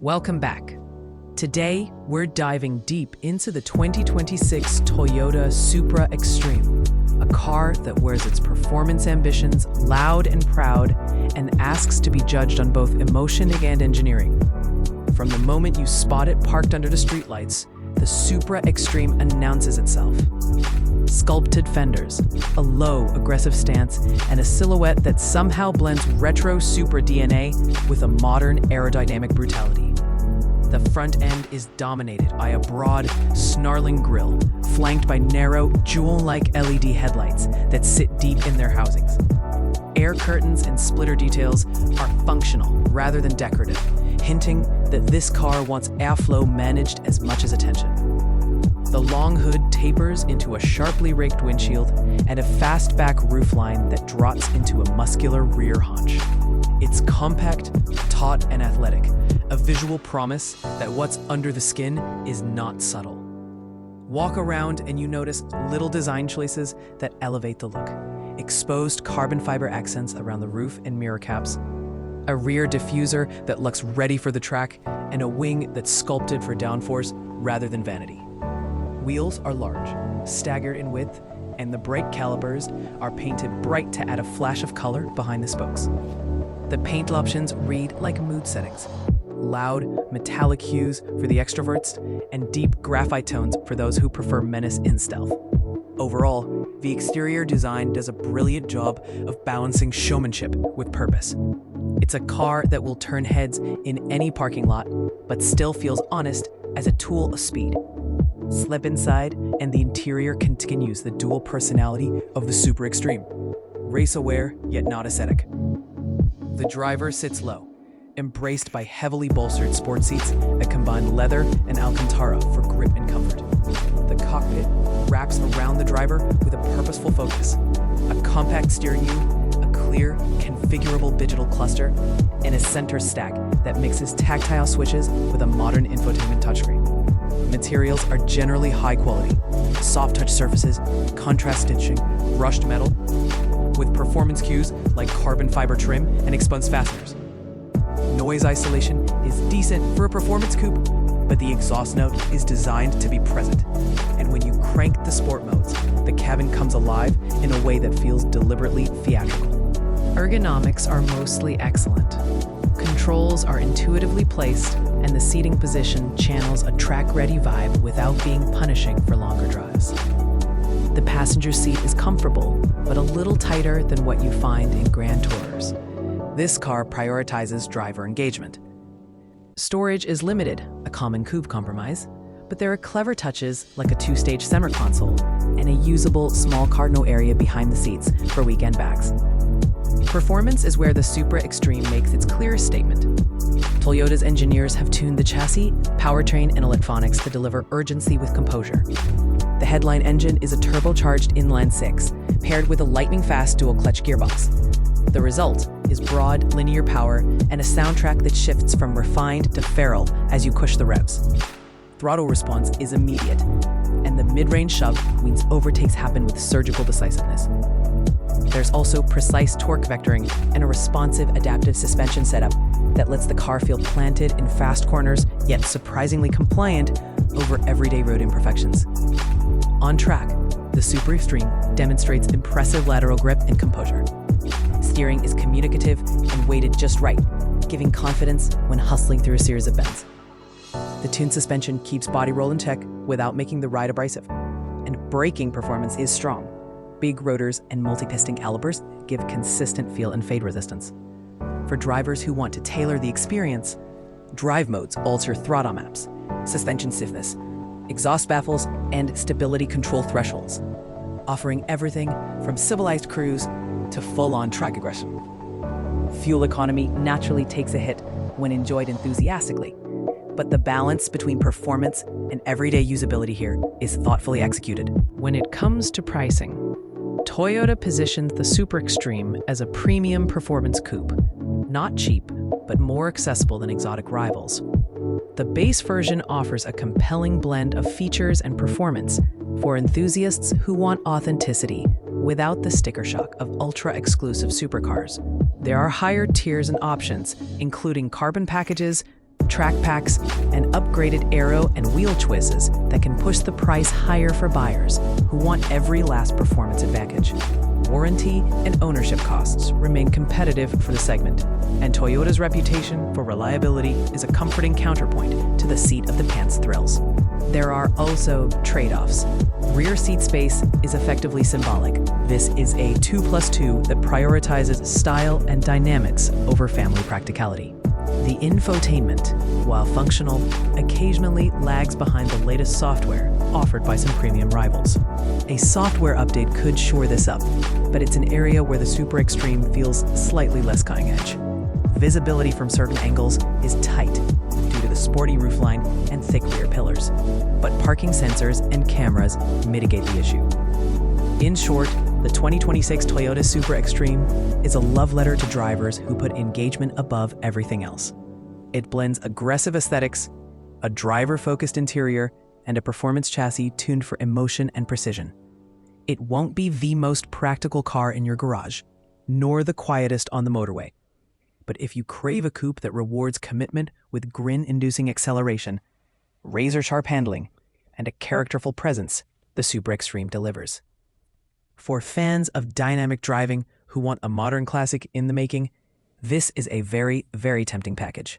Welcome back. Today, we're diving deep into the 2026 Toyota Supra-Xtreme, a car that wears its performance ambitions loud and proud and asks to be judged on both emotion and engineering. From the moment you spot it parked under the streetlights, the Supra-Xtreme announces itself. Sculpted fenders, a low, aggressive stance, and a silhouette that somehow blends retro Supra DNA with a modern aerodynamic brutality. The front end is dominated by a broad, snarling grille, flanked by narrow, jewel-like LED headlights that sit deep in their housings. Air curtains and splitter details are functional rather than decorative, hinting that this car wants airflow managed as much as attention. The long hood tapers into a sharply raked windshield and a fastback roofline that drops into a muscular rear haunch. It's compact, taut, and athletic, a visual promise that what's under the skin is not subtle. Walk around and you notice little design choices that elevate the look. Exposed carbon fiber accents around the roof and mirror caps, a rear diffuser that looks ready for the track, and a wing that's sculpted for downforce rather than vanity. Wheels are large, staggered in width, and the brake calipers are painted bright to add a flash of color behind the spokes. The paint options read like mood settings: loud, metallic hues for the extroverts, and deep graphite tones for those who prefer menace in stealth. Overall, the exterior design does a brilliant job of balancing showmanship with purpose. It's a car that will turn heads in any parking lot, but still feels honest as a tool of speed. Slip inside, and the interior continues the dual personality of the Supra-Xtreme. Race-aware, yet not ascetic. The driver sits low, embraced by heavily bolstered sport seats that combine leather and Alcantara for grip and comfort. The cockpit wraps around the driver with a purposeful focus. A compact steering wheel, a clear, configurable digital cluster, and a center stack that mixes tactile switches with a modern infotainment touchscreen. Materials are generally high quality: soft touch surfaces, contrast stitching, brushed metal, with performance cues like carbon fiber trim and expunge fasteners. Noise isolation is decent for a performance coupe, but the exhaust note is designed to be present. And when you crank the sport modes, the cabin comes alive in a way that feels deliberately theatrical. Ergonomics are mostly excellent. Controls are intuitively placed, and the seating position channels a track-ready vibe without being punishing for longer drives. The passenger seat is comfortable, but a little tighter than what you find in Grand Tourers. This car prioritizes driver engagement. Storage is limited, a common coupe compromise, but there are clever touches like a two-stage center console and a usable small cardinal area behind the seats for weekend bags. Performance is where the Supra-Xtreme makes its clearest statement. Toyota's engineers have tuned the chassis, powertrain, and electronics to deliver urgency with composure. The headline engine is a turbocharged inline-6, paired with a lightning-fast dual-clutch gearbox. The result is broad, linear power and a soundtrack that shifts from refined to feral as you push the revs. Throttle response is immediate, and the mid-range shove means overtakes happen with surgical decisiveness. There's also precise torque vectoring and a responsive adaptive suspension setup that lets the car feel planted in fast corners, yet surprisingly compliant over everyday road imperfections. On track, the Supra-Xtreme demonstrates impressive lateral grip and composure. Steering is communicative and weighted just right, giving confidence when hustling through a series of bends. The tuned suspension keeps body roll in check without making the ride abrasive, and braking performance is strong. Big rotors and multi-piston calipers give consistent feel and fade resistance. For drivers who want to tailor the experience, drive modes alter throttle maps, suspension stiffness, exhaust baffles, and stability control thresholds, offering everything from civilized cruise to full-on track aggression. Fuel economy naturally takes a hit when enjoyed enthusiastically, but the balance between performance and everyday usability here is thoughtfully executed. When it comes to pricing, Toyota positioned the Supra-Xtreme as a premium performance coupe, not cheap, but more accessible than exotic rivals. The base version offers a compelling blend of features and performance for enthusiasts who want authenticity without the sticker shock of ultra-exclusive supercars. There are higher tiers and options, including carbon packages, track packs, and upgraded aero and wheel choices that can push the price higher for buyers who want every last performance advantage. Warranty and ownership costs remain competitive for the segment, and Toyota's reputation for reliability is a comforting counterpoint to the seat-of-the-pants thrills. There are also trade-offs. Rear seat space is effectively symbolic. This is a 2+2 that prioritizes style and dynamics over family practicality. The infotainment, while functional, occasionally lags behind the latest software offered by some premium rivals. A software update could shore this up, but it's an area where the Supra-Xtreme feels slightly less cutting-edge. Visibility from certain angles is tight due to the sporty roofline and thick rear pillars, but parking sensors and cameras mitigate the issue. In short, the 2026 Toyota Supra-Xtreme is a love letter to drivers who put engagement above everything else. It blends aggressive aesthetics, a driver-focused interior, and a performance chassis tuned for emotion and precision. It won't be the most practical car in your garage, nor the quietest on the motorway. But if you crave a coupe that rewards commitment with grin-inducing acceleration, razor-sharp handling, and a characterful presence, the Supra-Xtreme delivers. For fans of dynamic driving who want a modern classic in the making, this is a very, very tempting package.